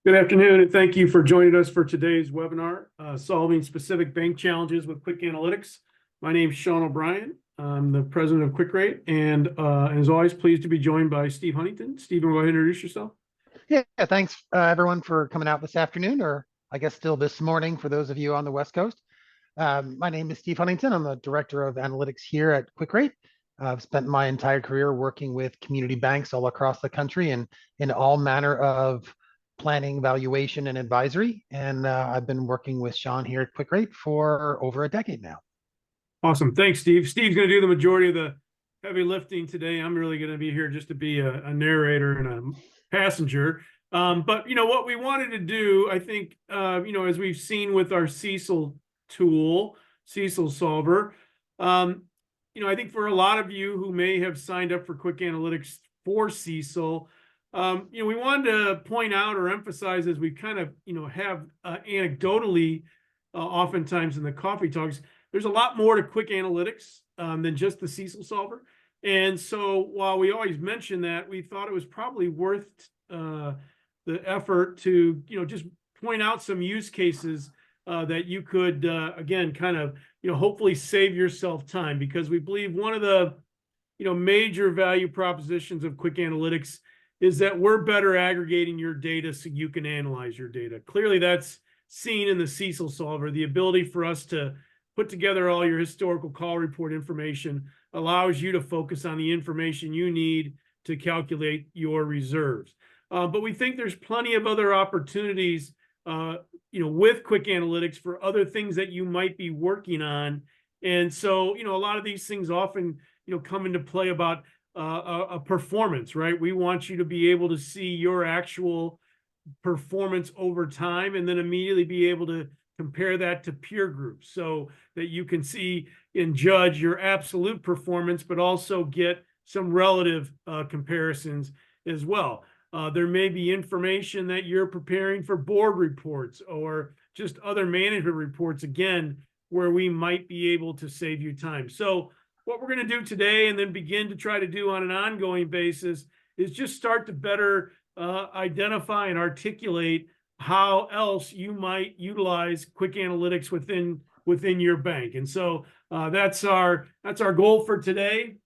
Good afternoon, and thank you for joining us for today's webinar, Solving Specific Bank Challenges with QwickAnalytics. My name is Sean O'Brien. I'm the president of QuickRate, and as always, pleased to be joined by Steve Huntington. Steve, go ahead and introduce yourself. Yeah, thanks everyone for coming out this afternoon, or I guess still this morning for those of you on the West Coast. My name is Steve Huntington. I'm the director of analytics here at QuickRate. I've spent my entire career working with community banks all across the country and in all manner of planning, valuation, and advisory. And I've been working with Sean here at QuickRate for over a decade now. Awesome. Thanks, Steve. Steve's going to do the majority of the heavy lifting today. I'm really going to be here just to be a narrator and a passenger. But, what we wanted to do, I think, as we've seen with our CECL tool, CECL solver, I think for a lot of you who may have signed up for QwickAnalytics for CECL, we wanted to point out or emphasize as we kind of, have anecdotally, oftentimes in the coffee talks, there's a lot more to QwickAnalytics than just the CECL solver. And so while we always mention that, we thought it was probably worth the effort to, just point out some use cases that you could, again, kind of, hopefully save yourself time, because we believe one of the, major value propositions of QwickAnalytics is that we're better aggregating your data so you can analyze your data. Clearly, that's seen in the CECL solver. The ability for us to put together all your historical call report information allows you to focus on the information you need to calculate your reserves. But we think there's plenty of other opportunities, with QwickAnalytics for other things that you might be working on. And so, a lot of these things often, come into play about a performance, right? We want you to be able to see your actual performance over time and then immediately be able to compare that to peer groups so that you can see and judge your absolute performance, but also get some relative comparisons as well. There may be information that you're preparing for board reports or just other management reports, again, where we might be able to save you time. So what we're going to do today and then begin to try to do on an ongoing basis is just start to better identify and articulate how else you might utilize QwickAnalytics within your bank. And so that's our goal for today.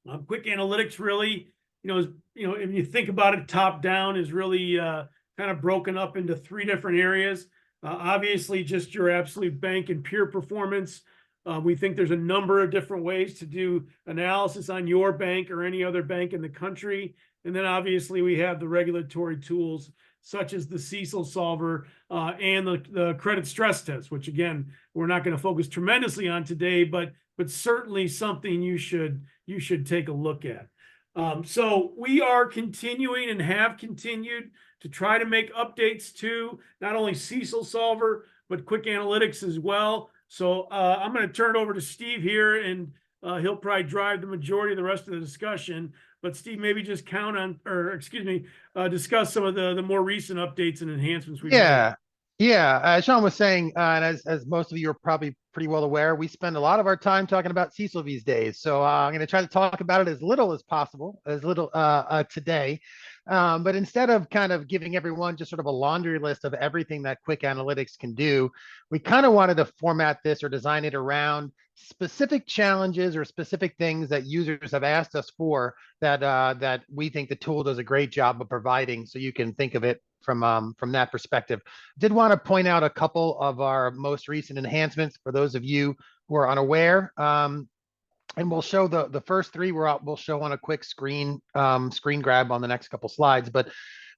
QwickAnalytics really, if you think about it top down, is really kind of broken up into three different areas. Obviously, just your absolute bank and peer performance. We think there's a number of different ways to do analysis on your bank or any other bank in the country. And then obviously we have the regulatory tools such as the CECL solver and the credit stress test, which again, we're not going to focus tremendously on today, but certainly something you should take a look at. So we are continuing and have continued to try to make updates to not only CECL solver, but QwickAnalytics as well. So I'm going to turn it over to Steve here, and he'll probably drive the majority of the rest of the discussion. But Steve, maybe just discuss some of the more recent updates and enhancements we've made. Yeah. As Sean was saying, and as most of you are probably pretty well aware, we spend a lot of our time talking about CECL these days. So I'm going to try to talk about it as little as possible, today. But instead of kind of giving everyone just sort of a laundry list of everything that QwickAnalytics can do, we kind of wanted to format this or design it around specific challenges or specific things that users have asked us for that we think the tool does a great job of providing, so you can think of it from that perspective. Did want to point out a couple of our most recent enhancements for those of you who are unaware. And we'll show the first three we'll show on a quick screen grab on the next couple slides. But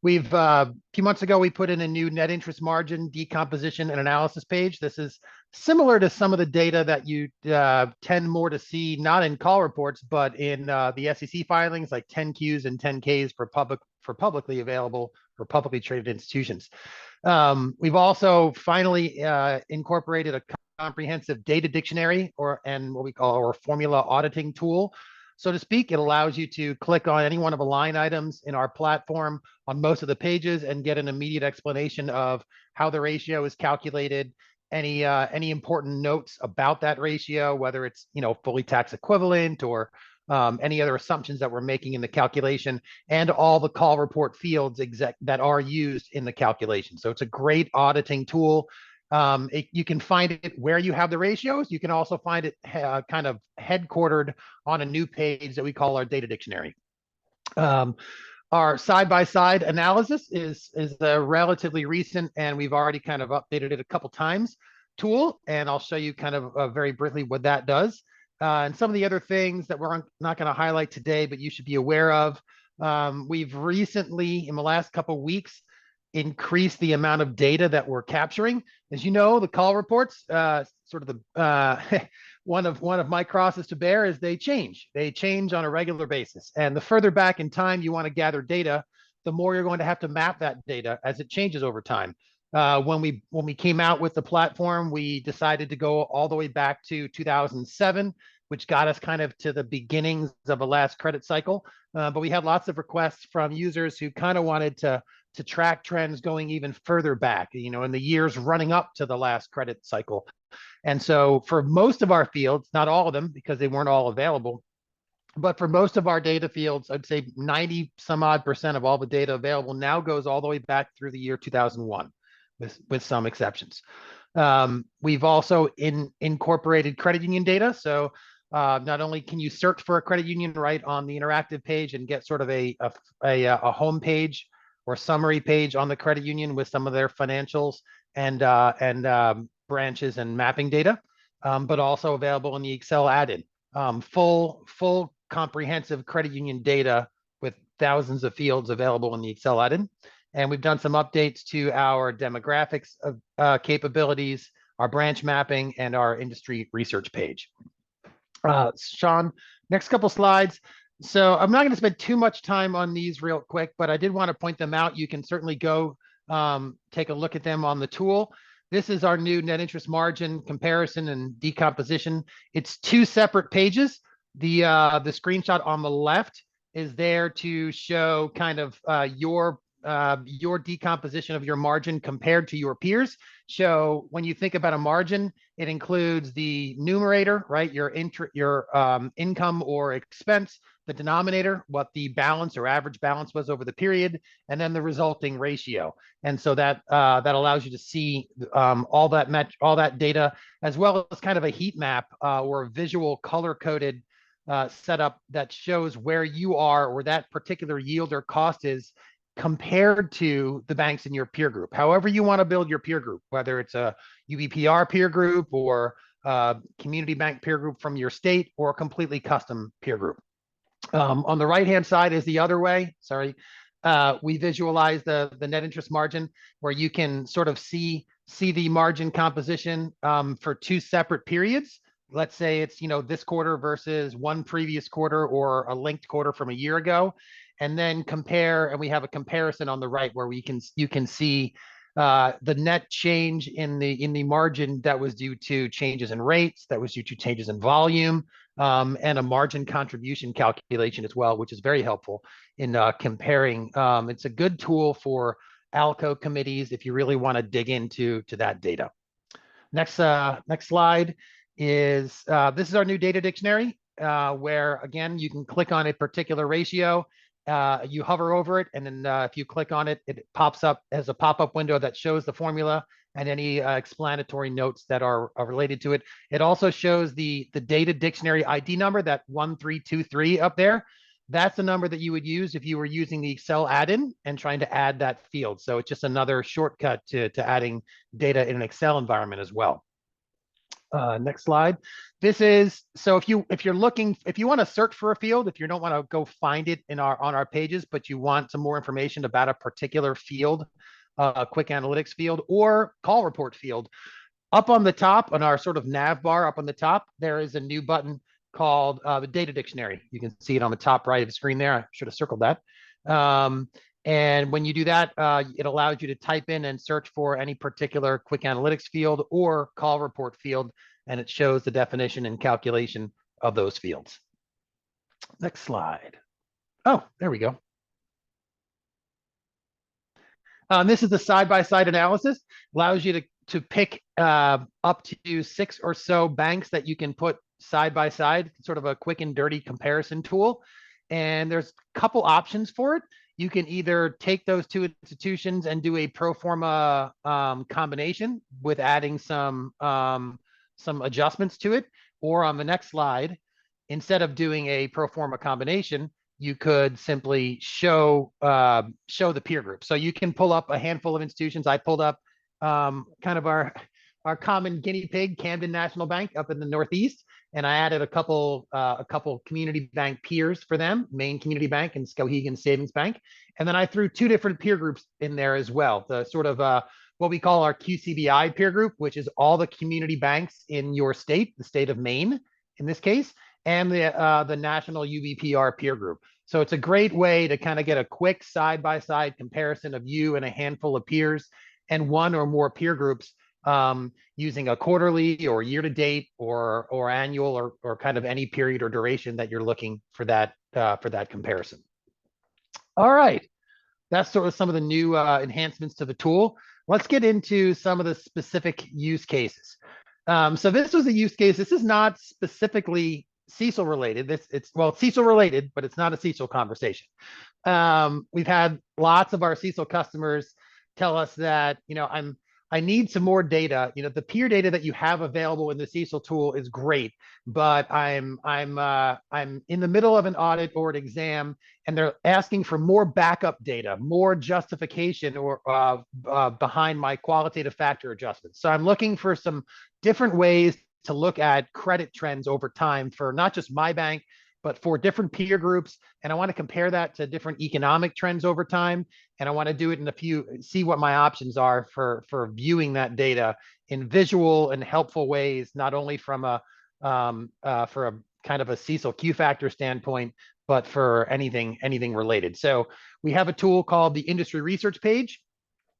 we've a few months ago, we put in a new net interest margin decomposition and analysis page. This is similar to some of the data that you tend more to see, not in call reports, but in the SEC filings like 10Qs and 10Ks for publicly available or publicly traded institutions. We've also finally incorporated a comprehensive data dictionary and what we call our formula auditing tool, so to speak. It allows you to click on any one of the line items in our platform on most of the pages and get an immediate explanation of how the ratio is calculated, any important notes about that ratio, whether it's fully tax equivalent or any other assumptions that we're making in the calculation, and all the call report fields that are used in the calculation. So it's a great auditing tool. You can find it where you have the ratios. You can also find it kind of headquartered on a new page that we call our data dictionary. Our side-by-side analysis is a relatively recent, and we've already kind of updated it a couple times, tool, and I'll show you kind of very briefly what that does. And some of the other things that we're not going to highlight today, but you should be aware of. We've recently, in the last couple of weeks, increased the amount of data that we're capturing. As you know, the call reports, sort of the one of my crosses to bear is they change. They change on a regular basis. And the further back in time you want to gather data, the more you're going to have to map that data as it changes over time. When we came out with the platform, we decided to go all the way back to 2007, which got us kind of to the beginnings of the last credit cycle. But we had lots of requests from users who kind of wanted to track trends going even further back, in the years running up to the last credit cycle. And so for most of our fields, not all of them because they weren't all available, but for most of our data fields, I'd say 90 some odd % of all the data available now goes all the way back through the year 2001, with some exceptions. We've also incorporated credit union data. So not only can you search for a credit union right on the interactive page and get sort of a home page or summary page on the credit union with some of their financials and branches and mapping data, but also available in the Excel add-in. Full comprehensive credit union data with thousands of fields available in the Excel add-in. And we've done some updates to our demographics capabilities, our branch mapping, and our industry research page. Sean, next couple slides. So I'm not going to spend too much time on these real quick, but I did want to point them out. You can certainly go take a look at them on the tool. This is our new net interest margin comparison and decomposition. It's two separate pages. The screenshot on the left is there to show kind of your decomposition of your margin compared to your peers. So when you think about a margin, it includes the numerator, right? Your income or expense, the denominator, what the balance or average balance was over the period, and then the resulting ratio. And so that allows you to see all that data, as well as kind of a heat map or a visual color-coded setup that shows where you are or that particular yield or cost is compared to the banks in your peer group. However you want to build your peer group, whether it's a UBPR peer group or community bank peer group from your state or a completely custom peer group. On the right-hand side is the other way. Sorry. We visualize the net interest margin where you can sort of see the margin composition for two separate periods. Let's say it's, this quarter versus one previous quarter or a linked quarter from a year ago, and then compare. And we have a comparison on the right where you can see the net change in the margin that was due to changes in rates, that was due to changes in volume, and a margin contribution calculation as well, which is very helpful in comparing. It's a good tool for ALCO committees if you really want to dig into that data. Next slide is this is our new data dictionary, where again you can click on a particular ratio. You hover over it, and then if you click on it, it pops up as a pop-up window that shows the formula and any explanatory notes that are related to it. It also shows the data dictionary ID number, that 1323 up there. That's the number that you would use if you were using the Excel add-in and trying to add that field. So it's just another shortcut to adding data in an Excel environment as well. Next slide. This is, so if you want to search for a field, if you don't want to go find it on our pages, but you want some more information about a particular field, QwickAnalytics field or call report field, up on the top on our sort of nav bar up on the top, there is a new button called the data dictionary. You can see it on the top right of the screen there. I should have circled that. And when you do that, it allows you to type in and search for any particular QwickAnalytics field or call report field, and it shows the definition and calculation of those fields. Next slide. Oh, there we go. This is the side-by-side analysis. Allows you to pick up to 6 or so banks that you can put side by side, sort of a quick and dirty comparison tool. And there's a couple options for it. You can either take those two institutions and do a pro forma combination with adding some adjustments to it. Or on the next slide, instead of doing a pro forma combination, you could simply show the peer group. So you can pull up a handful of institutions. I pulled up kind of our common guinea pig, Camden National Bank up in the Northeast, and I added a couple community bank peers for them, Maine Community Bank and Skowhegan Savings Bank. And then I threw two different peer groups in there as well. The sort of what we call our QCBI peer group, which is all the community banks in your state, the state of Maine in this case, and the national UBPR peer group. So it's a great way to kind of get a quick side-by-side comparison of you and a handful of peers and one or more peer groups using a quarterly or year-to-date or annual or kind of any period or duration that you're looking for that comparison. All right, that's sort of some of the new enhancements to the tool. Let's get into some of the specific use cases. So this was a use case. This is not specifically CECL related. It's CECL related, but it's not a CECL conversation. We've had lots of our CECL customers tell us that, I need some more data. The peer data that you have available in the CECL tool is great, but I'm in the middle of an audit or an exam, and they're asking for more backup data, more justification or behind my qualitative factor adjustments. So I'm looking for some different ways to look at credit trends over time for not just my bank, but for different peer groups. And I want to compare that to different economic trends over time. And I want to do it in see what my options are for viewing that data in visual and helpful ways, not only from for a kind of a CECL Q factor standpoint, but for anything related. So we have a tool called the industry research page,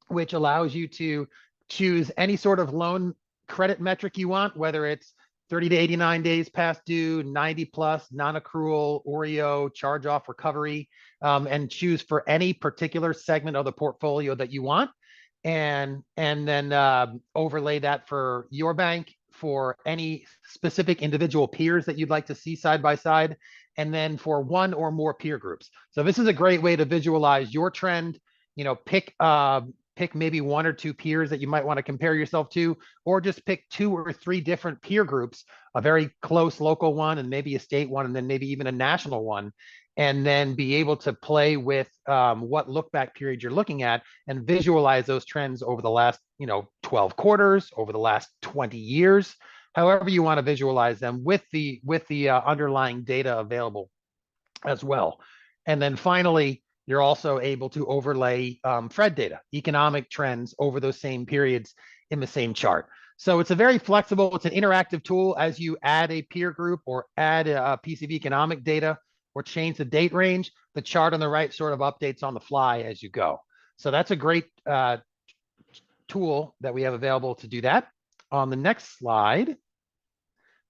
which allows you to choose any sort of loan credit metric you want, whether it's 30 to 89 days past due, 90 plus, non-accrual, OREO, charge-off recovery, and choose for any particular segment of the portfolio that you want. And then overlay that for your bank, for any specific individual peers that you'd like to see side by side, and then for one or more peer groups. So this is a great way to visualize your trend. Pick maybe one or two peers that you might want to compare yourself to, or just pick two or three different peer groups, a very close local one and maybe a state one, and then maybe even a national one, and then be able to play with what look back period you're looking at and visualize those trends over the last 12 quarters, over the last 20 years, however you want to visualize them with the underlying data available as well. And then finally, you're also able to overlay FRED data, economic trends over those same periods in the same chart. So it's a very flexible, it's an interactive tool. As you add a peer group or add a piece of economic data or change the date range, the chart on the right sort of updates on the fly as you go. So that's a great tool that we have available to do that. On the next slide,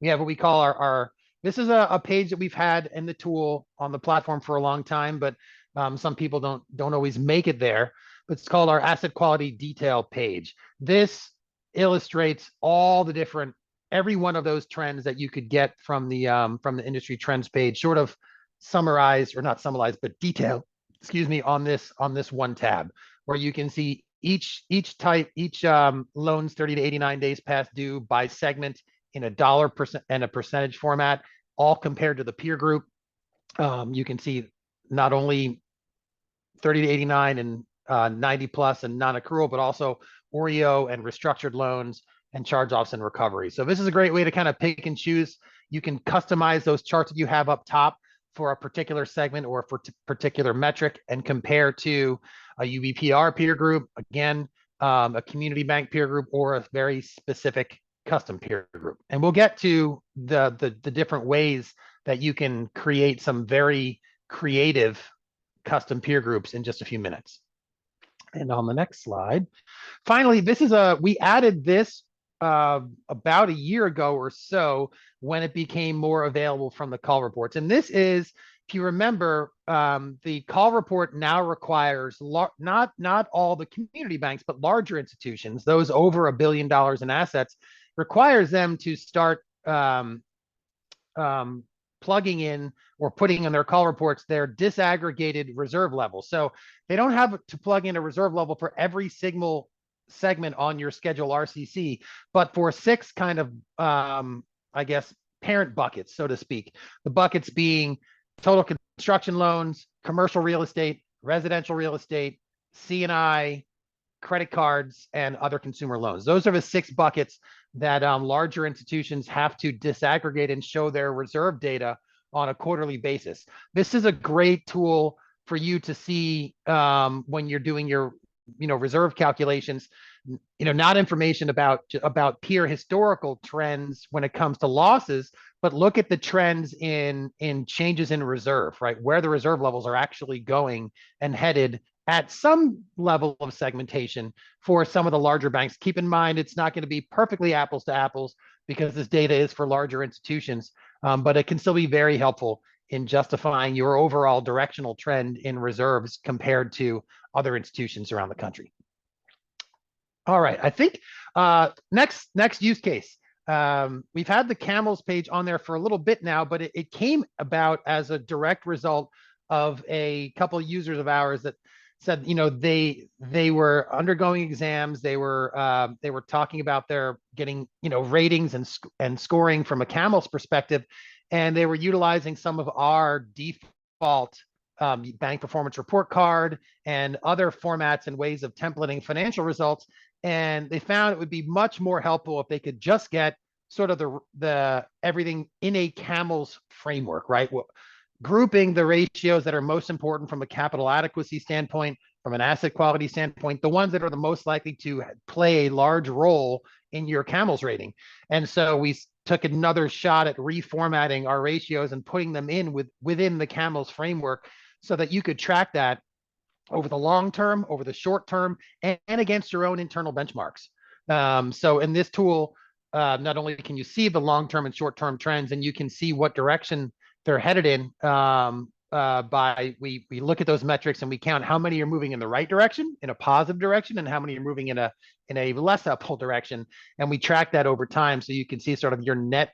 we have what we call this is a page that we've had in the tool on the platform for a long time, but some people don't always make it there. But it's called our asset quality detail page. This illustrates all the different, every one of those trends that you could get from the industry trends page, sort of summarized, or not summarized, but detailed, on this one tab, where you can see each type, loans 30 to 89 days past due by segment in a dollar percent and a percentage format, all compared to the peer group. You can see not only 30 to 89 and 90 plus and non-accrual, but also OREO and restructured loans and charge-offs and recovery. So this is a great way to kind of pick and choose. You can customize those charts that you have up top for a particular segment or for a particular metric and compare to a UBPR peer group, again, a community bank peer group, or a very specific custom peer group. And we'll get to the different ways that you can create some very creative custom peer groups in just a few minutes. And on the next slide, finally, we added this about a year ago or so when it became more available from the call reports. And this is, if you remember, the call report now requires not all the community banks, but larger institutions, those over $1 billion in assets, requires them to start plugging in or putting in their call reports their disaggregated reserve level. So they don't have to plug in a reserve level for every single segment on your schedule RCC, but for 6 kind of, I guess, parent buckets, so to speak. The buckets being total construction loans, commercial real estate, residential real estate, C&I, credit cards, and other consumer loans. Those are the 6 buckets that larger institutions have to disaggregate and show their reserve data on a quarterly basis. This is a great tool for you to see when you're doing your reserve calculations, not information about peer historical trends when it comes to losses, but look at the trends in changes in reserve, right? Where the reserve levels are actually going and headed at some level of segmentation for some of the larger banks. Keep in mind, it's not going to be perfectly apples to apples because this data is for larger institutions, but it can still be very helpful in justifying your overall directional trend in reserves compared to other institutions around the country. All right, I think next use case. We've had the camels page on there for a little bit now, but it came about as a direct result of a couple of users of ours that said, they were undergoing exams. They were talking about their getting, ratings and scoring from a camel's perspective, and they were utilizing some of our default bank performance report card and other formats and ways of templating financial results. And they found it would be much more helpful if they could just get sort of the everything in a camel's framework, right? Grouping the ratios that are most important from a capital adequacy standpoint, from an asset quality standpoint, the ones that are the most likely to play a large role in your camel's rating. And so we took another shot at reformatting our ratios and putting them within the camel's framework so that you could track that over the long term, over the short term, and against your own internal benchmarks. So in this tool, not only can you see the long-term and short-term trends, and you can see what direction they're headed in we look at those metrics and we count how many are moving in the right direction, in a positive direction, and how many are moving in a less uphill direction. And we track that over time so you can see sort of your net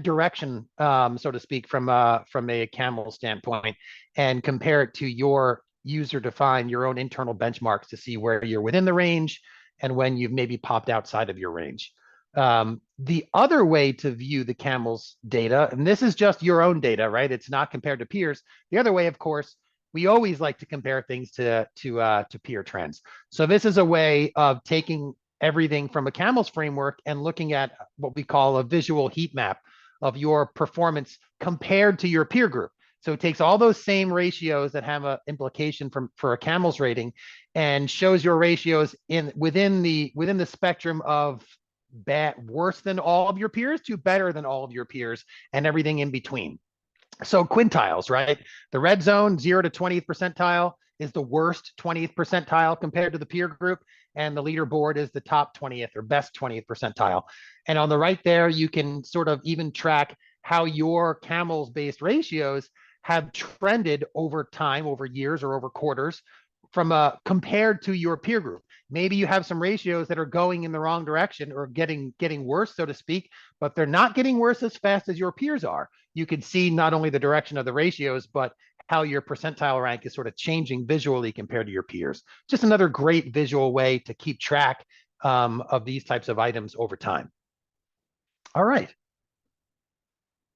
direction, so to speak, from a camel standpoint, and compare it to your user defined, your own internal benchmarks to see where you're within the range and when you've maybe popped outside of your range. The other way to view the camel's data, and this is just your own data, right? It's not compared to peers. The other way, of course, we always like to compare things to peer trends. So this is a way of taking everything from a camel's framework and looking at what we call a visual heat map of your performance compared to your peer group. So it takes all those same ratios that have an implication for a camel's rating and shows your ratios within the spectrum of worse than all of your peers to better than all of your peers and everything in between. So quintiles, right? The red zone, 0 to 20th percentile, is the worst 20th percentile compared to the peer group, and the leaderboard is the top 20th or best 20th percentile. And on the right there, you can sort of even track how your camels based ratios have trended over time, over years or over quarters, from compared to your peer group. Maybe you have some ratios that are going in the wrong direction or getting worse, so to speak, but they're not getting worse as fast as your peers are. You can see not only the direction of the ratios, but how your percentile rank is sort of changing visually compared to your peers. Just another great visual way to keep track of these types of items over time. All right.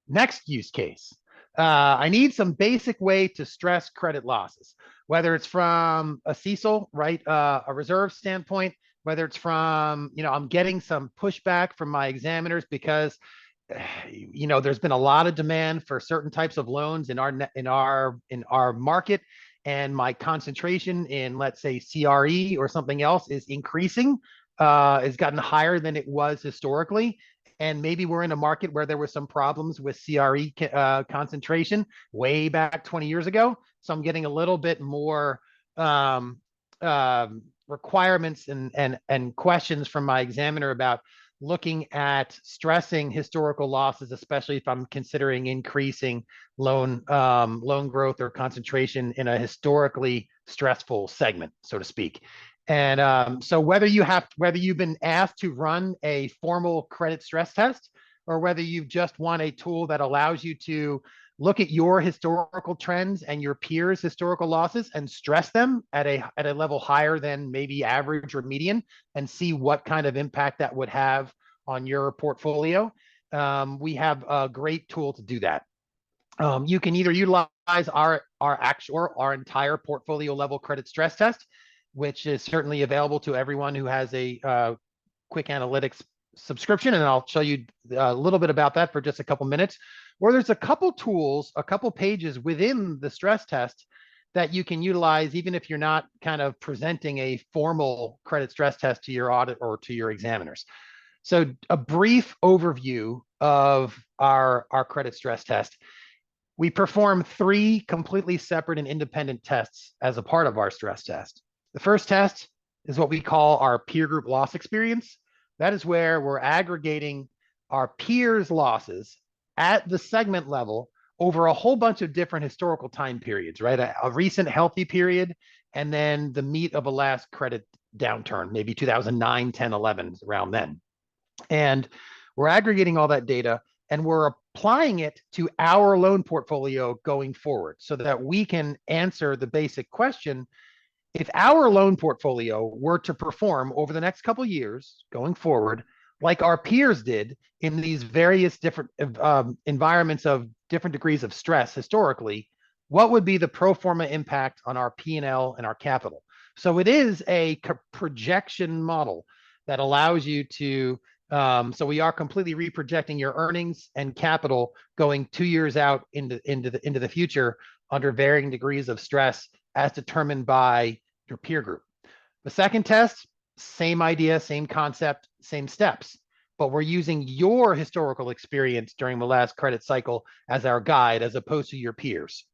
Next use case. I need some basic way to stress credit losses, whether it's from a CECL, right, a reserve standpoint, whether it's from, I'm getting some pushback from my examiners because, there's been a lot of demand for certain types of loans in our market, and my concentration in, let's say, CRE or something else is increasing, has gotten higher than it was historically. And maybe we're in a market where there were some problems with CRE concentration way back 20 years ago. So I'm getting a little bit more requirements and questions from my examiner about looking at stressing historical losses, especially if I'm considering increasing loan growth or concentration in a historically stressful segment, so to speak. And so whether you've been asked to run a formal credit stress test, or whether you just want a tool that allows you to look at your historical trends and your peers' historical losses and stress them at a level higher than maybe average or median, and see what kind of impact that would have on your portfolio, we have a great tool to do that. You can either utilize our entire portfolio level credit stress test, which is certainly available to everyone who has a QwickAnalytics subscription, and I'll show you a little bit about that for just a couple minutes. Or there's a couple tools, a couple pages within the stress test that you can utilize, even if you're not kind of presenting a formal credit stress test to your audit or to your examiners. So a brief overview of our credit stress test. We perform 3 completely separate and independent tests as a part of our stress test. The first test is what we call our peer group loss experience. That is where we're aggregating our peers' losses at the segment level over a whole bunch of different historical time periods, right? A recent healthy period, and then the meat of a last credit downturn, maybe 2009, 10, 11, around then. And we're aggregating all that data, and we're applying it to our loan portfolio going forward so that we can answer the basic question: if our loan portfolio were to perform over the next couple of years going forward, like our peers did in these various different environments of different degrees of stress historically, what would be the pro forma impact on our P&L and our capital? So it is a projection model that allows you to, so we are completely reprojecting your earnings and capital going 2 years out into the future under varying degrees of stress as determined by your peer group. The second test, same idea, same concept, same steps, but we're using your historical experience during the last credit cycle as our guide, as opposed to your peers.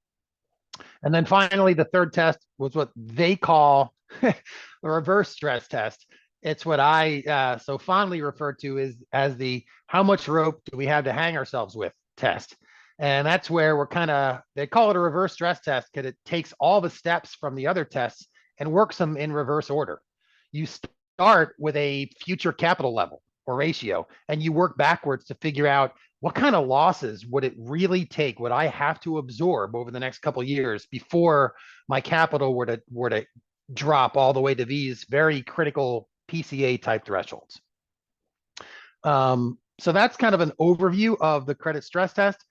And then finally, the third test was what they call the reverse stress test. It's what I so fondly refer to as the how much rope do we have to hang ourselves with test. And that's where we're they call it a reverse stress test because it takes all the steps from the other tests and works them in reverse order. You start with a future capital level or ratio, and you work backwards to figure out what kind of losses would it really take, would I have to absorb over the next couple of years before my capital were to drop all the way to these very critical PCA type thresholds. So that's kind of an overview of the credit stress test.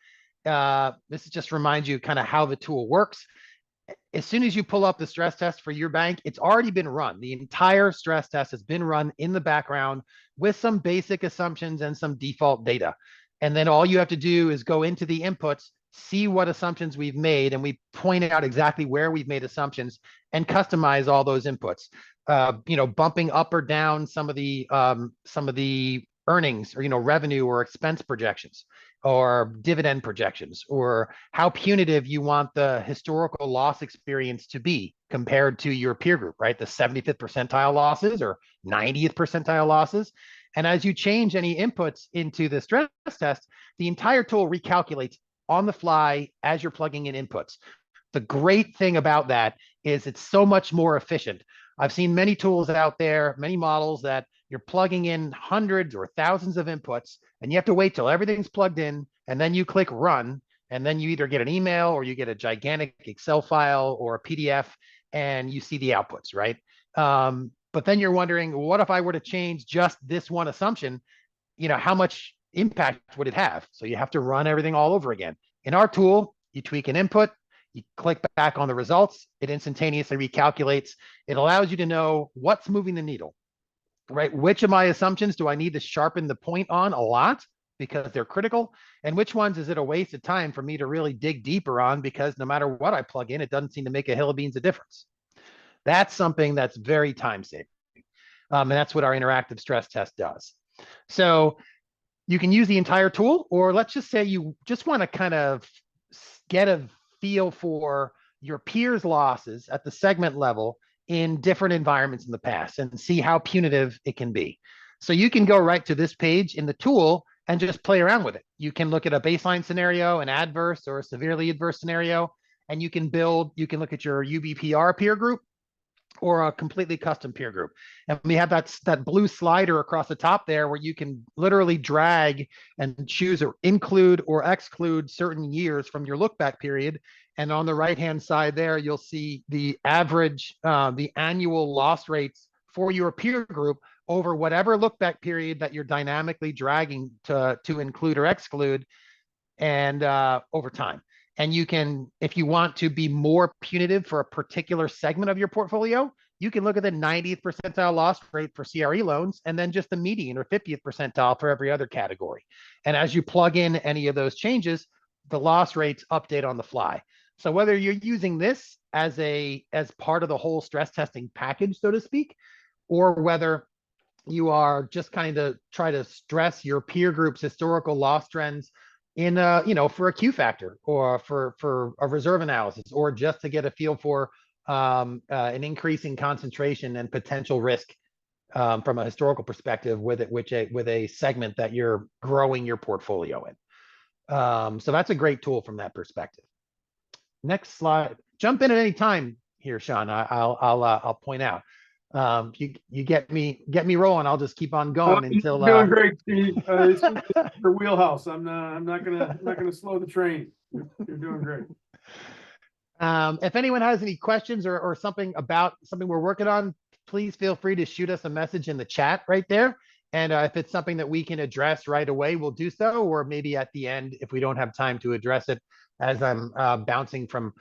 This just reminds you kind of how the tool works. As soon as you pull up the stress test for your bank, it's already been run. The entire stress test has been run in the background with some basic assumptions and some default data. And then all you have to do is go into the inputs, see what assumptions we've made, and we point out exactly where we've made assumptions and customize all those inputs. Bumping up or down some of the earnings or revenue or expense projections or dividend projections, or how punitive you want the historical loss experience to be compared to your peer group, right? The 75th percentile losses or 90th percentile losses. And as you change any inputs into the stress test, the entire tool recalculates on the fly as you're plugging in inputs. The great thing about that is it's so much more efficient. I've seen many tools out there, many models that you're plugging in hundreds or thousands of inputs, and you have to wait till everything's plugged in, and then you click run, and then you either get an email or you get a gigantic Excel file or a PDF, and you see the outputs, right? But then you're wondering, what if I were to change just this one assumption? How much impact would it have? So you have to run everything all over again. In our tool, you tweak an input, you click back on the results, it instantaneously recalculates. It allows you to know what's moving the needle, right? Which of my assumptions do I need to sharpen the point on a lot because they're critical? And which ones is it a waste of time for me to really dig deeper on because no matter what I plug in, it doesn't seem to make a hill of beans of difference. That's something that's very time saving. And that's what our interactive stress test does. So you can use the entire tool, or let's just say you just want to kind of get a feel for your peers' losses at the segment level in different environments in the past and see how punitive it can be. So you can go right to this page in the tool and just play around with it. You can look at a baseline scenario, an adverse or a severely adverse scenario, and you can look at your UBPR peer group, or a completely custom peer group. And we have that blue slider across the top there where you can literally drag and choose or include or exclude certain years from your look back period. And on the right-hand side there, you'll see the average, the annual loss rates for your peer group over whatever look back period that you're dynamically dragging to include or exclude, and over time. And you can, if you want to be more punitive for a particular segment of your portfolio, you can look at the 90th percentile loss rate for CRE loans and then just the median or 50th percentile for every other category. And as you plug in any of those changes, the loss rates update on the fly. So whether you're using this as part of the whole stress testing package, so to speak, or whether you are just kind of try to stress your peer group's historical loss trends in for a Q factor or for a reserve analysis, or just to get a feel for an increasing concentration and potential risk from a historical perspective with a segment that you're growing your portfolio in. So that's a great tool from that perspective. Next slide. Jump in at any time here, Sean. I'll point out. You get me rolling. I'll just keep on going until doing great, Steve. It's your wheelhouse. I'm not gonna slow the train. You're doing great. If anyone has any questions or something about something we're working on, please feel free to shoot us a message in the chat right there. And if it's something that we can address right away, we'll do so. Or maybe at the end, if we don't have time to address it, as I'm bouncing from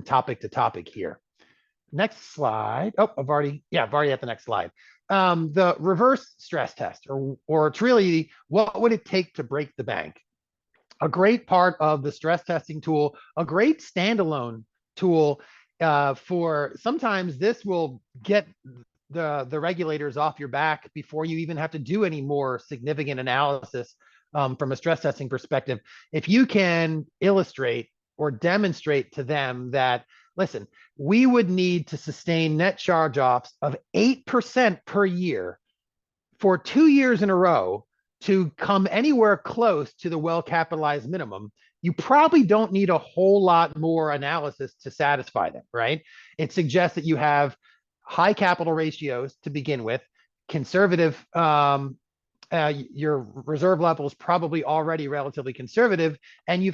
topic to topic here. Next slide. Oh, I've already at the next slide. The reverse stress test, or it's really, what would it take to break the bank? A great part of the stress testing tool, a great standalone tool for sometimes this will get the regulators off your back before you even have to do any more significant analysis from a stress testing perspective. If you can illustrate or demonstrate to them that, listen, we would need to sustain net charge-offs of 8% per year for 2 years in a row to come anywhere close to the well-capitalized minimum, you probably don't need a whole lot more analysis to satisfy them, right? It suggests that you have high capital ratios to begin with, conservative, your reserve level is probably already relatively conservative, and you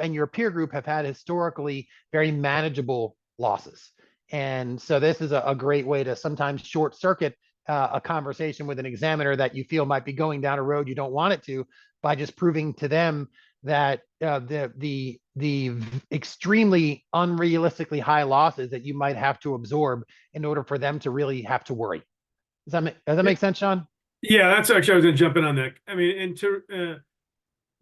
and your peer group have had historically very manageable losses. And so this is a great way to sometimes short circuit a conversation with an examiner that you feel might be going down a road you don't want it to, by just proving to them that the extremely unrealistically high losses that you might have to absorb in order for them to really have to worry. Does that make sense, Sean? Yeah, that's actually, I was going to jump in on that. I mean,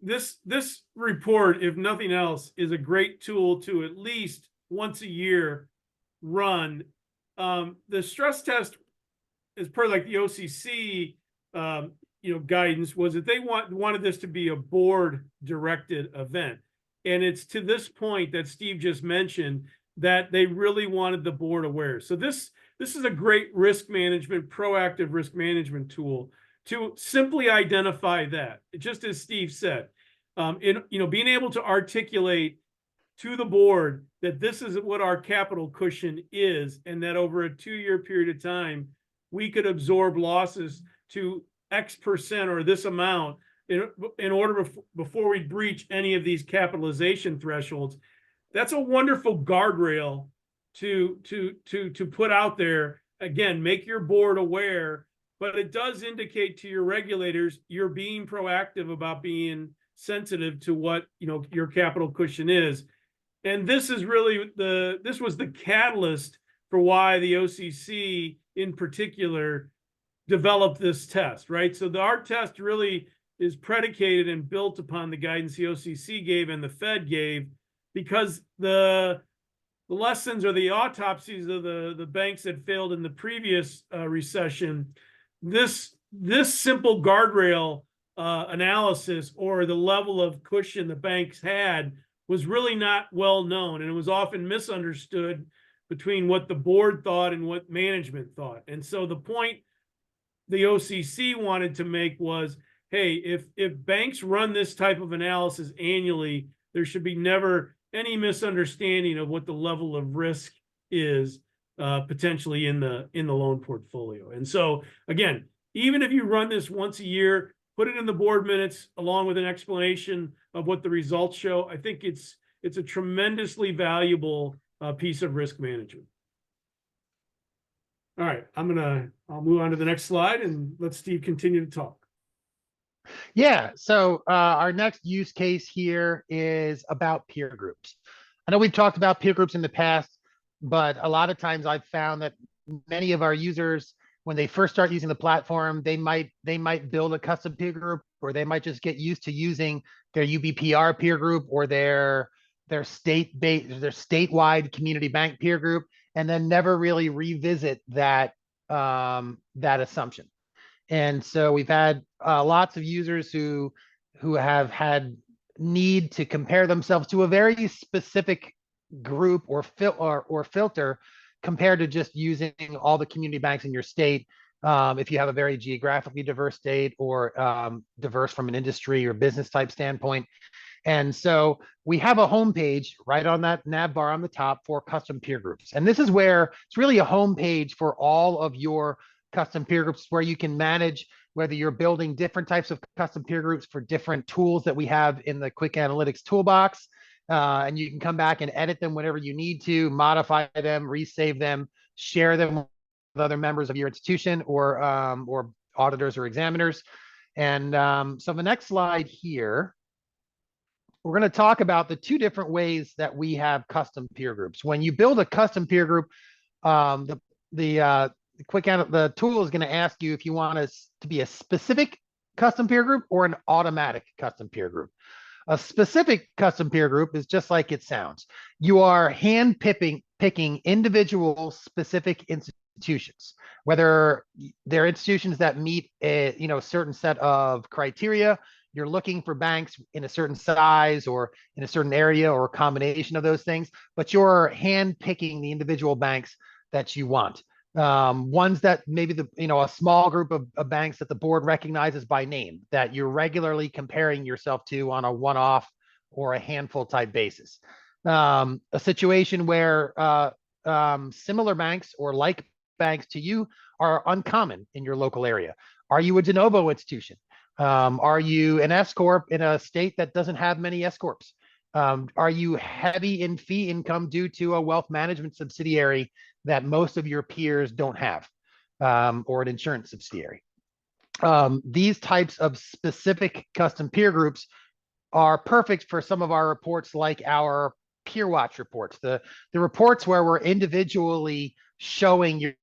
this report, if nothing else, is a great tool to at least once a year run. The stress test, as per like the OCC, guidance, was that they wanted this to be a board directed event. And it's to this point that Steve just mentioned that they really wanted the board aware. So this is a great risk management, proactive risk management tool to simply identify that, just as Steve said, being able to articulate to the board that this is what our capital cushion is, and that over a 2-year period of time, we could absorb losses to X% or this amount in order before we breach any of these capitalization thresholds. That's a wonderful guardrail to put out there. Again, make your board aware, but it does indicate to your regulators you're being proactive about being sensitive to what your capital cushion is. And this is really this was the catalyst for why the OCC in particular developed this test, right? So our test really is predicated and built upon the guidance the OCC gave and the Fed gave, because the lessons or the autopsies of the banks that failed in the previous recession, this simple guardrail analysis or the level of cushion the banks had was really not well known, and it was often misunderstood between what the board thought and what management thought. And so the point the OCC wanted to make was, hey, if banks run this type of analysis annually, there should be never any misunderstanding of what the level of risk is potentially in the loan portfolio. And so again, even if you run this once a year, put it in the board minutes along with an explanation of what the results show. I think it's a tremendously valuable piece of risk management. All right, I'll move on to the next slide and let Steve continue to talk. Yeah, so our next use case here is about peer groups. I know we've talked about peer groups in the past, but a lot of times I've found that many of our users, when they first start using the platform, they might build a custom peer group, or they might just get used to using their UBPR peer group or their statewide community bank peer group, and then never really revisit that assumption. And so we've had lots of users who have had need to compare themselves to a very specific group or filter compared to just using all the community banks in your state. If you have a very geographically diverse state or diverse from an industry or business type standpoint. And so we have a homepage right on that nav bar on the top for custom peer groups. And this is where it's really a homepage for all of your custom peer groups, where you can manage whether you're building different types of custom peer groups for different tools that we have in the QwickAnalytics toolbox. And you can come back and edit them whenever you need to, modify them, resave them, share them with other members of your institution or auditors or examiners. And so the next slide here, we're going to talk about the two different ways that we have custom peer groups. When you build a custom peer group, the tool is going to ask you if you want us to be a specific custom peer group or an automatic custom peer group. A specific custom peer group is just like it sounds. You are hand picking individual specific institutions, whether they're institutions that meet a certain set of criteria. You're looking for banks in a certain size or in a certain area or a combination of those things, but you're hand picking the individual banks that you want. Ones that maybe a small group of banks that the board recognizes by name that you're regularly comparing yourself to on a one-off or a handful type basis. A situation where similar banks or like banks to you are uncommon in your local area. Are you a de novo institution? Are you an S corp in a state that doesn't have many S corps? Are you heavy in fee income due to a wealth management subsidiary that most of your peers don't have, or an insurance subsidiary? These types of specific custom peer groups are perfect for some of our reports, like our peer watch reports, the reports where we're individually showing your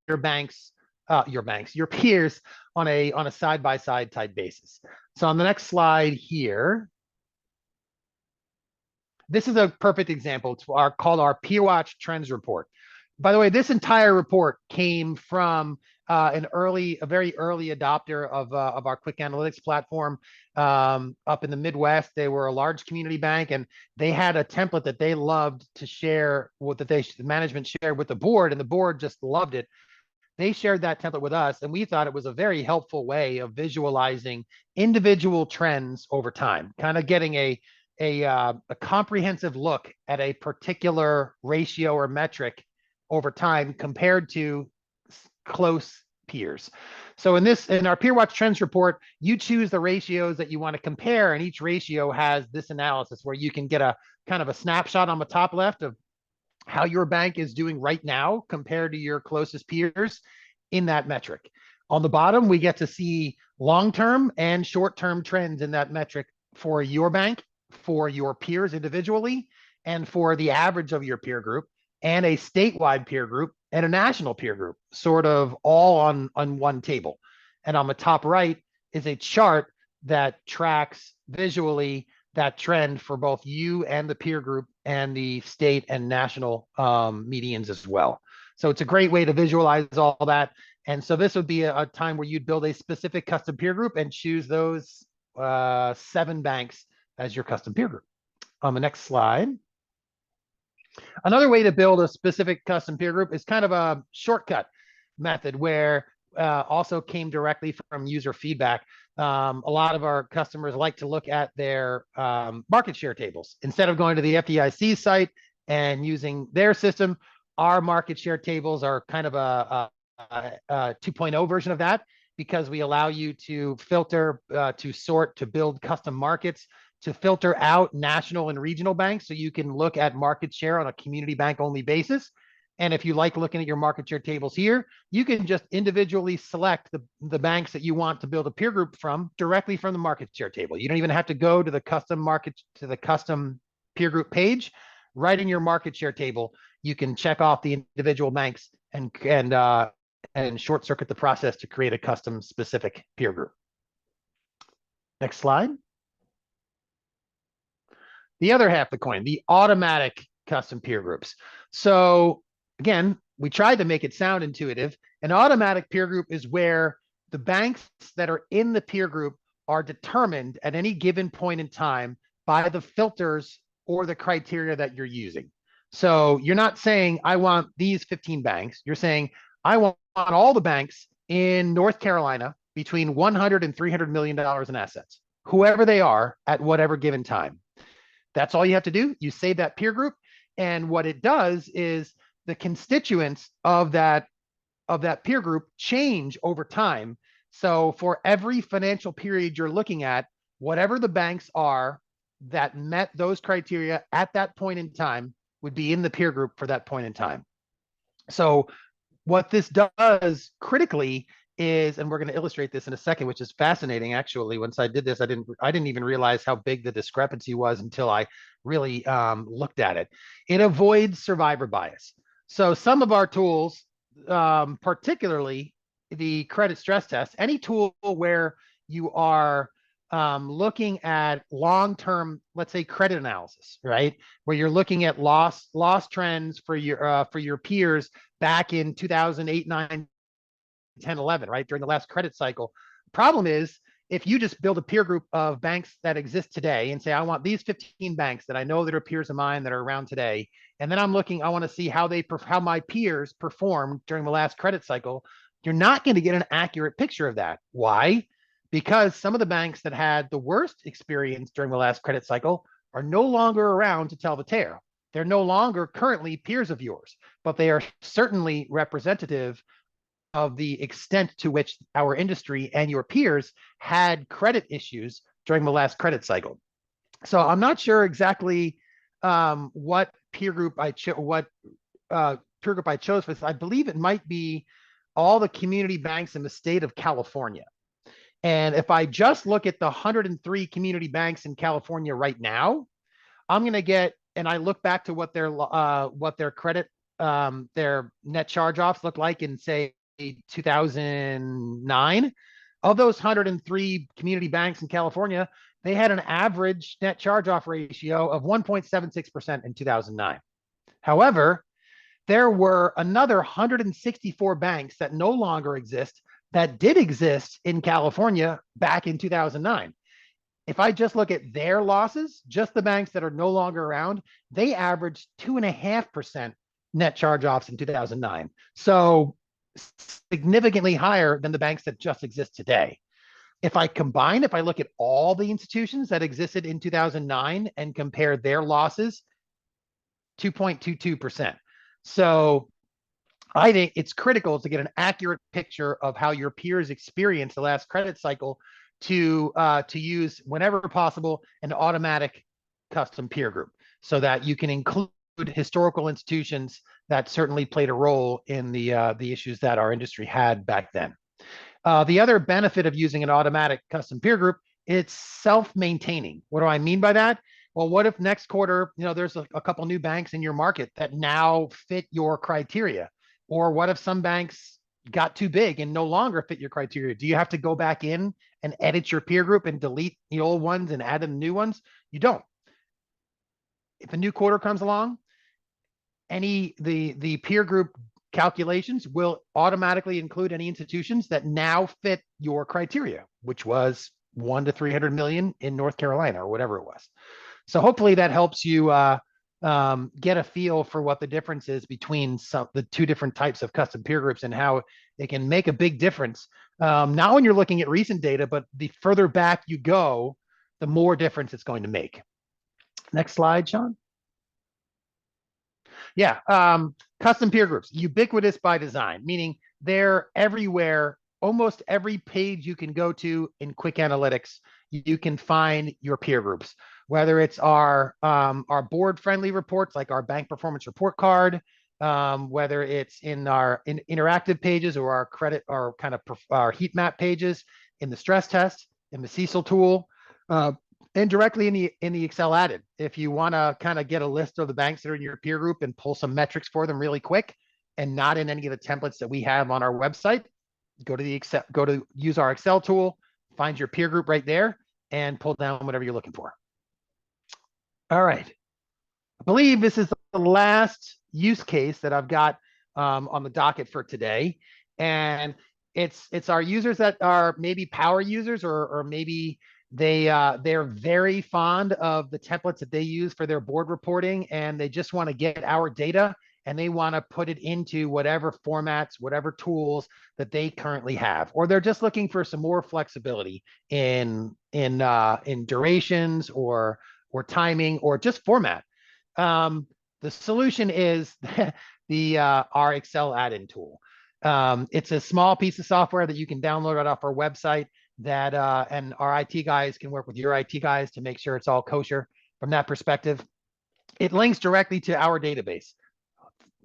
peers on a side-by-side type basis. So on the next slide here, this is a perfect example. It's called our peer watch trends report. By the way, this entire report came from a very early adopter of our QwickAnalytics platform up in the Midwest. They were a large community bank, and they had a template that they loved to share, the management shared with the board, and the board just loved it. They shared that template with us, and we thought it was a very helpful way of visualizing individual trends over time, kind of getting a comprehensive look at a particular ratio or metric over time compared to close peers. So in our Peer Watch Trends report, you choose the ratios that you want to compare, and each ratio has this analysis where you can get a kind of a snapshot on the top left of how your bank is doing right now compared to your closest peers in that metric. On the bottom, we get to see long-term and short-term trends in that metric for your bank, for your peers individually, and for the average of your peer group, and a statewide peer group and a national peer group, sort of all on one table. And on the top right is a chart that tracks visually that trend for both you and the peer group and the state and national medians as well. So it's a great way to visualize all that. And so this would be a time where you'd build a specific custom peer group and choose those 7 banks as your custom peer group. On the next slide. Another way to build a specific custom peer group is kind of a shortcut method where also came directly from user feedback. A lot of our customers like to look at their market share tables. Instead of going to the FDIC site and using their system, Our market share tables are kind of a 2.0 version of that, because we allow you to filter, to sort, to build custom markets, to filter out national and regional banks. So you can look at market share on a community bank only basis. And if you like looking at your market share tables here, you can just individually select the banks that you want to build a peer group from directly from the market share table. You don't even have to go to the custom peer group page. Right in your market share table, you can check off the individual banks and short circuit the process to create a custom specific peer group. Next slide. The other half of the coin, the automatic custom peer groups. So again, we tried to make it sound intuitive. An automatic peer group is where the banks that are in the peer group are determined at any given point in time by the filters or the criteria that you're using. So you're not saying, I want these 15 banks. You're saying, I want all the banks in North Carolina between 100 and $300 million in assets, whoever they are at whatever given time. That's all you have to do. You save that peer group. And what it does is the constituents of that peer group change over time. So for every financial period you're looking at, whatever the banks are that met those criteria at that point in time would be in the peer group for that point in time. So what this does critically is, and we're going to illustrate this in a second, which is fascinating. Actually, once I did this, I didn't even realize how big the discrepancy was until I really looked at it. It avoids survivor bias. So some of our tools, particularly the credit stress test, any tool where you are looking at long-term, let's say credit analysis, right? Where you're looking at loss trends for your peers back in 2008, 9, 10, 11, right? During the last credit cycle. Problem is, if you just build a peer group of banks that exist today and say, I want these 15 banks that I know that are peers of mine that are around today, and then I want to see how my peers performed during the last credit cycle, you're not going to get an accurate picture of that. Why? Because some of the banks that had the worst experience during the last credit cycle are no longer around to tell the tale. They're no longer currently peers of yours, but they are certainly representative of the extent to which our industry and your peers had credit issues during the last credit cycle. So I'm not sure exactly what peer group I chose for this. I believe it might be all the community banks in the state of California. And if I just look at the 103 community banks in California right now, I'm going to get, and I look back to what their credit, their net charge-offs look like in, say, 2009. Of those 103 community banks in California, they had an average net charge-off ratio of 1.76% in 2009. However, there were another 164 banks that no longer exist that did exist in California back in 2009. If I just look at their losses, just the banks that are no longer around, they averaged 2.5% net charge-offs in 2009. So significantly higher than the banks that just exist today. If I look at all the institutions that existed in 2009 and compare their losses, 2.22%. So I think it's critical to get an accurate picture of how your peers experienced the last credit cycle to use, whenever possible, an automatic custom peer group so that you can include historical institutions that certainly played a role in the issues that our industry had back then. The other benefit of using an automatic custom peer group, it's self-maintaining. What do I mean by that? Well, what if next quarter, there's a couple new banks in your market that now fit your criteria? Or what if some banks got too big and no longer fit your criteria? Do you have to go back in and edit your peer group and delete the old ones and add in new ones? You don't. If a new quarter comes along, the peer group calculations will automatically include any institutions that now fit your criteria, which was 1 to 300 million in North Carolina or whatever it was. So hopefully that helps you get a feel for what the difference is between the two different types of custom peer groups and how it can make a big difference. Not when you're looking at recent data, but the further back you go, the more difference it's going to make. Next slide, Sean. Yeah. Custom peer groups, ubiquitous by design, meaning they're everywhere. Almost every page you can go to in QwickAnalytics, you can find your peer groups, whether it's our board friendly reports like our bank performance report card, whether it's in our interactive pages or our credit or kind of our heat map pages in the stress test, in the CECL tool, and directly in the Excel add-in. If you want to kind of get a list of the banks that are in your peer group and pull some metrics for them really quick, and not in any of the templates that we have on our website, go to the Excel, go to use our Excel tool, find your peer group right there, and pull down whatever you're looking for. All right. I believe this is the last use case that I've got on the docket for today. And it's our users that are maybe power users, or maybe they're very fond of the templates that they use for their board reporting, and they just want to get our data and they want to put it into whatever formats, whatever tools that they currently have, or they're just looking for some more flexibility in durations or timing or just format. The solution is our Excel add-in tool. It's a small piece of software that you can download right off our website that and our IT guys can work with your IT guys to make sure it's all kosher from that perspective. It links directly to our database.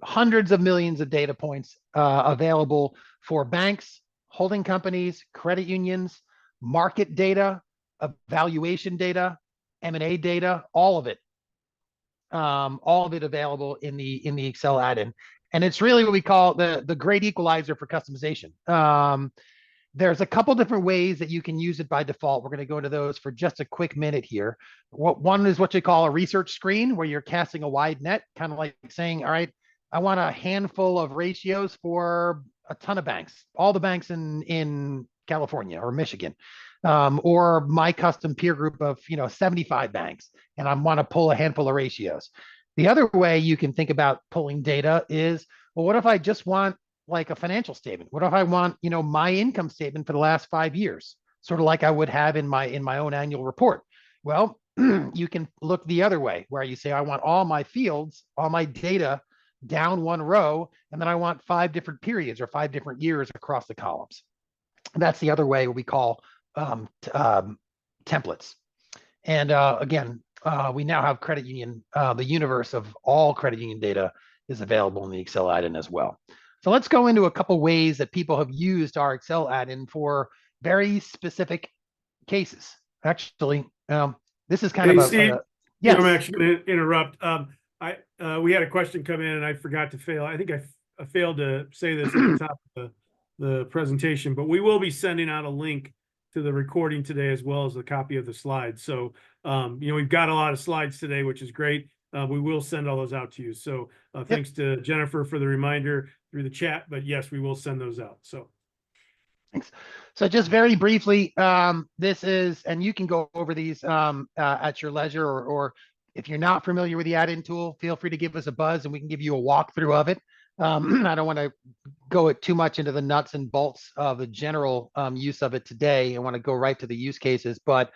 Hundreds of millions of data points available for banks, holding companies, credit unions, market data, evaluation data, M&A data, all of it available in the Excel add-in. And it's really what we call the great equalizer for customization. There's a couple different ways that you can use it by default. We're going to go into those for just a quick minute here. One is what you call a research screen, where you're casting a wide net, kind of like saying, all right, I want a handful of ratios for a ton of banks, all the banks in California or Michigan, or my custom peer group of 75 banks, and I want to pull a handful of ratios. The other way you can think about pulling data is, well, what if I just want like a financial statement? What if I want my income statement for the last 5 years, sort of like I would have in my own annual report? Well, you can look the other way, where you say, I want all my fields, all my data down one row, and then I want 5 different periods or 5 different years across the columns. That's the other way we call templates. And again, we now have credit union, the universe of all credit union data is available in the Excel add-in as well. So let's go into a couple ways that people have used our Excel add-in for very specific cases. Actually, this is kind of Steve, yes. I'm actually going to interrupt. We had a question come in and I forgot to fail. I think I failed to say this at the top of the presentation, but we will be sending out a link to the recording today, as well as a copy of the slides. So, we've got a lot of slides today, which is great. We will send all those out to you. So thanks to Jennifer for the reminder through the chat, but yes, we will send those out. So thanks. So just very briefly, this is, and you can go over these at your leisure, or if you're not familiar with the add-in tool, feel free to give us a buzz and we can give you a walkthrough of it. I don't want to go too much into the nuts and bolts of the general use of it today. I want to go right to the use cases. But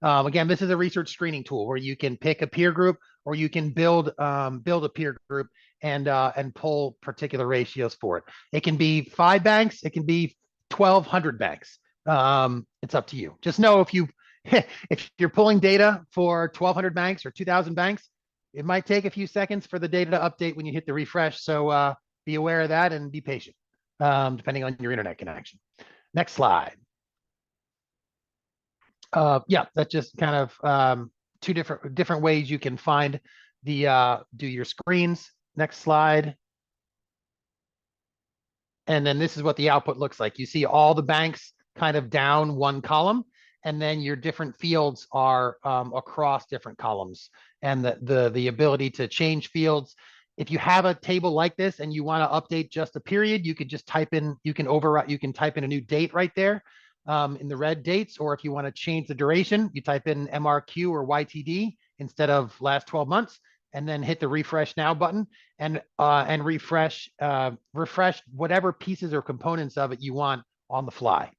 again, this is a research screening tool where you can pick a peer group, or you can build a peer group and pull particular ratios for it. It can be 5 banks. It can be 1,200 banks. It's up to you. Just know if you're pulling data for 1,200 banks or 2,000 banks, it might take a few seconds for the data to update when you hit the refresh. So be aware of that and be patient, depending on your internet connection. Next slide. Yeah, that's just kind of 2 different ways you can find the do your screens. Next slide. And then this is what the output looks like. You see all the banks kind of down one column, and then your different fields are across different columns, and the ability to change fields. If you have a table like this and you want to update just a period, you could just type in, you can type in a new date right there in the red dates, or if you want to change the duration, you type in MRQ or YTD instead of last 12 months, and then hit the refresh now button and refresh whatever pieces or components of it you want on the fly.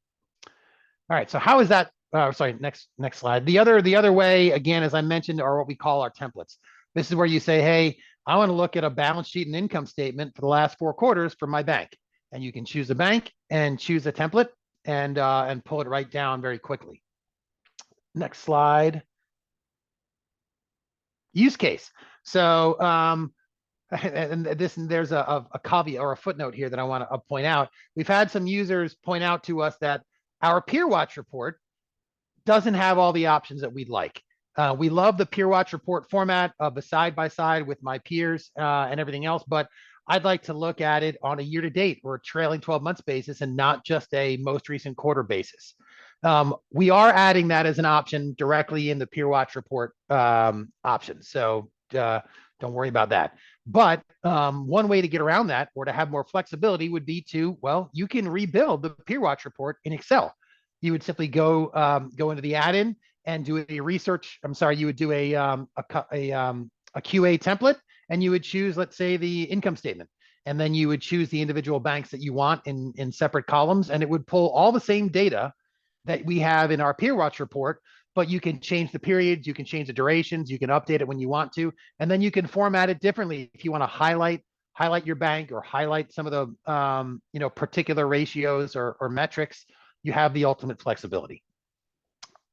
All right, so how is that? Sorry, next slide. The other way, again, as I mentioned, are what we call our templates. This is where you say, hey, I want to look at a balance sheet and income statement for the last 4 quarters for my bank. And you can choose a bank and choose a template and pull it right down very quickly. Next slide. Use case. So and there's a caveat or a footnote here that I want to point out. We've had some users point out to us that our peer watch report doesn't have all the options that we'd like. We love the peer watch report format of a side-by-side with my peers and everything else, but I'd like to look at it on a year-to-date or a trailing 12 months basis and not just a most recent quarter basis. We are adding that as an option directly in the peer watch report option. So don't worry about that. But one way to get around that or to have more flexibility would be to, well, you can rebuild the peer watch report in Excel. You would simply go into the add-in and do a research. I'm sorry, you would do a QA template, and you would choose, let's say, the income statement, and then you would choose the individual banks that you want in separate columns, and it would pull all the same data that we have in our peer watch report. But you can change the periods, you can change the durations, you can update it when you want to, and then you can format it differently if you want to highlight your bank or highlight some of the particular ratios or metrics. You have the ultimate flexibility.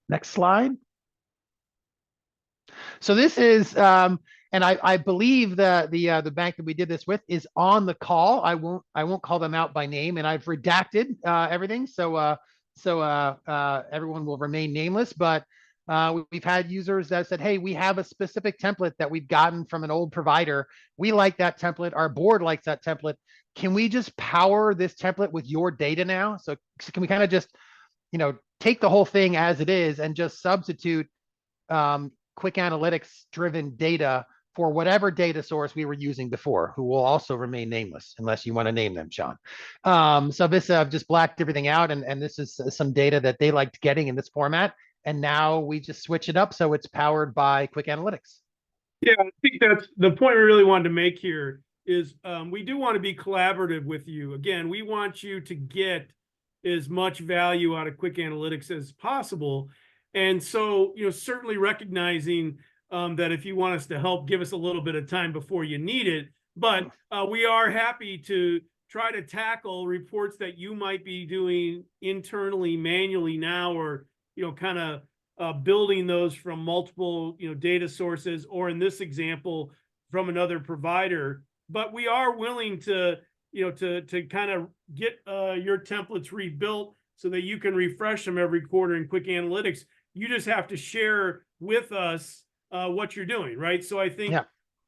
Next slide. So this is, and I believe the bank that we did this with is on the call. I won't call them out by name, and I've redacted everything, so everyone will remain nameless. But we've had users that said, "Hey, we have a specific template that we've gotten from an old provider. We like that template. Our board likes that template. Can we just power this template with your data now? So can we kind of just, take the whole thing as it is and just substitute QwickAnalytics driven data for whatever data source we were using before, who will also remain nameless unless you want to name them, Sean." So this I've just blacked everything out, and this is some data that they liked getting in this format. And now we just switch it up so it's powered by QwickAnalytics. Yeah, I think that's the point we really wanted to make here is we do want to be collaborative with you. Again, we want you to get as much value out of QwickAnalytics as possible. And so, certainly recognizing that if you want us to help, give us a little bit of time before you need it. But we are happy to try to tackle reports that you might be doing internally, manually now, or, kind of building those from multiple, data sources, or in this example, from another provider. But we are willing to, to kind of get your templates rebuilt so that you can refresh them every quarter in QwickAnalytics. You just have to share with us what you're doing, right? So I think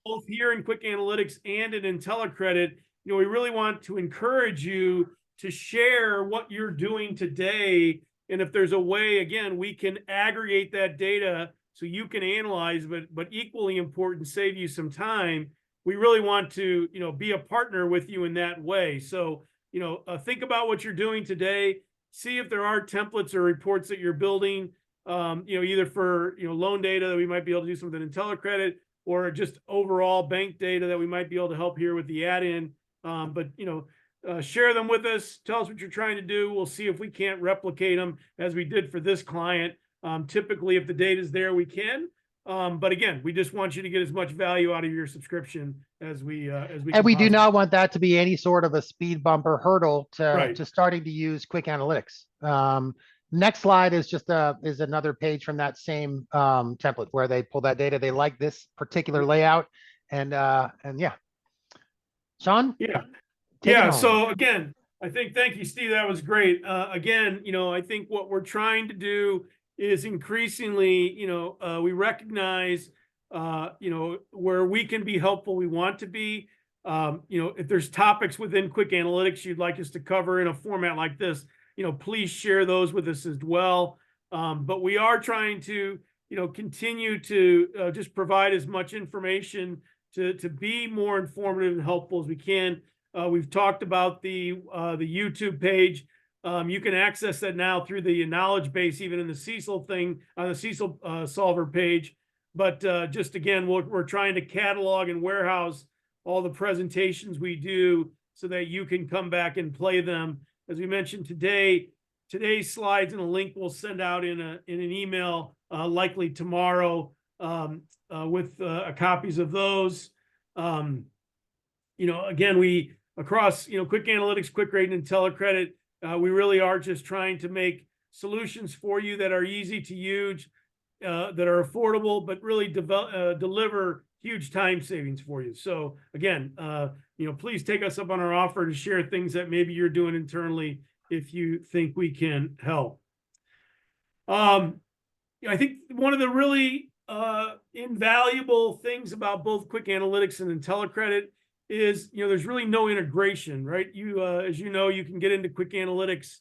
both here in QwickAnalytics and in IntelliCredit, we really want to encourage you to share what you're doing today. And if there's a way, again, we can aggregate that data so you can analyze, but equally important, save you some time. We really want to, be a partner with you in that way. So, think about what you're doing today. See if there are templates or reports that you're building, either for, loan data that we might be able to do something in IntelliCredit, or just overall bank data that we might be able to help here with the add-in. But share them with us. Tell us what you're trying to do. We'll see if we can't replicate them as we did for this client. Typically, if the data is there, we can. But again, we just want you to get as much value out of your subscription as we and we do not want that to be any sort of a speed bump or hurdle to starting to use QwickAnalytics. Next slide is just is another page from that same template where they pull that data. They like this particular layout, and yeah, Sean. Yeah. So again, thank you, Steve. That was great. Again, I think what we're trying to do is increasingly, we recognize, where we can be helpful, we want to be. If there's topics within QwickAnalytics you'd like us to cover in a format like this, please share those with us as well. But we are trying to, continue to just provide as much information to be more informative and helpful as we can. We've talked about the YouTube page. You can access that now through the knowledge base, even in the CECL thing on the CECL solver page. But just again, we're trying to catalog and warehouse all the presentations we do so that you can come back and play them. As we mentioned today's slides and a link we'll send out in an email likely tomorrow with copies of those. Again, we across, QwickAnalytics, QuickRate, and IntelliCredit, we really are just trying to make solutions for you that are easy to use, that are affordable, but really deliver huge time savings for you. So again, please take us up on our offer to share things that maybe you're doing internally if you think we can help. I think one of the really invaluable things about both QwickAnalytics and IntelliCredit is, there's really no integration, right? As you know, you can get into QwickAnalytics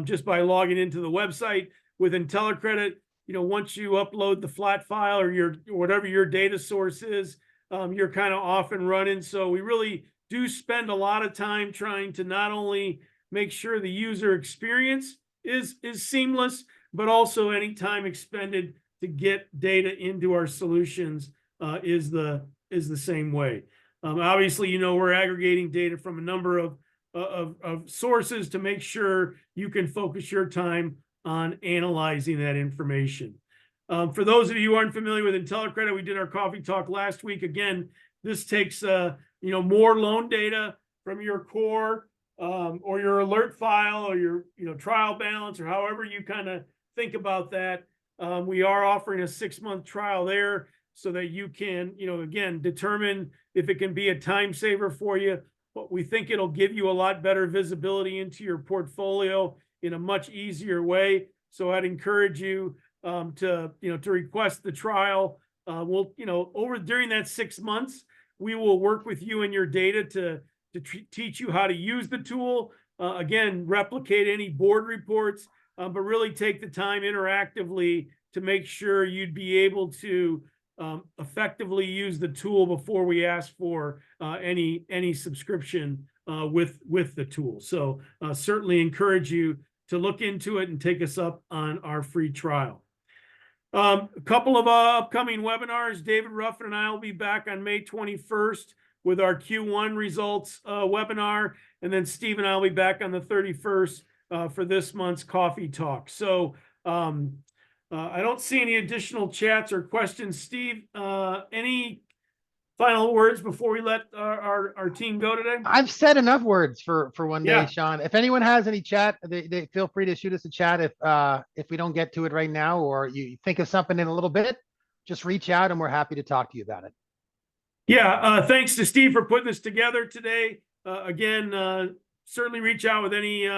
just by logging into the website. With IntelliCredit, once you upload the flat file or whatever your data source is, you're kind of off and running. So we really do spend a lot of time trying to not only make sure the user experience is seamless, but also any time expended to get data into our solutions is the same way. Obviously, we're aggregating data from a number of sources to make sure you can focus your time on analyzing that information. For those of you who aren't familiar with IntelliCredit, we did our coffee talk last week. Again, this takes more loan data from your core or your alert file or your trial balance, or however you kind of think about that. We are offering a 6-month trial there so that you can, again, determine if it can be a time saver for you. But we think it'll give you a lot better visibility into your portfolio in a much easier way. So I'd encourage you to request the trial. During that 6 months, we will work with you and your data to teach you how to use the tool. Again, replicate any board reports, but really take the time interactively to make sure you'd be able to effectively use the tool before we ask for any subscription with the tool. So certainly encourage you to look into it and take us up on our free trial. A couple of upcoming webinars. David Ruffin and I will be back on May 21st with our Q1 results webinar. And then Steve and I will be back on the 31st for this month's coffee talk. So I don't see any additional chats or questions. Steve, any final words before we let our team go today? I've said enough words for one day, Yeah. Sean. If anyone has any chat, they feel free to shoot us a chat if we don't get to it right now, or you think of something in a little bit, just reach out and we're happy to talk to you about it. Yeah, thanks to Steve for putting this together today. Again, certainly reach out with any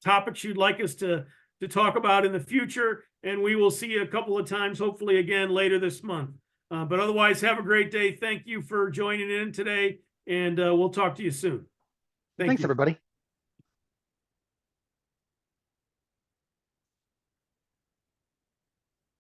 topics you'd like us to talk about in the future, and we will see you a couple of times, hopefully again later this month. But otherwise, have a great day. Thank you for joining in today, and we'll talk to you soon. Thanks, everybody.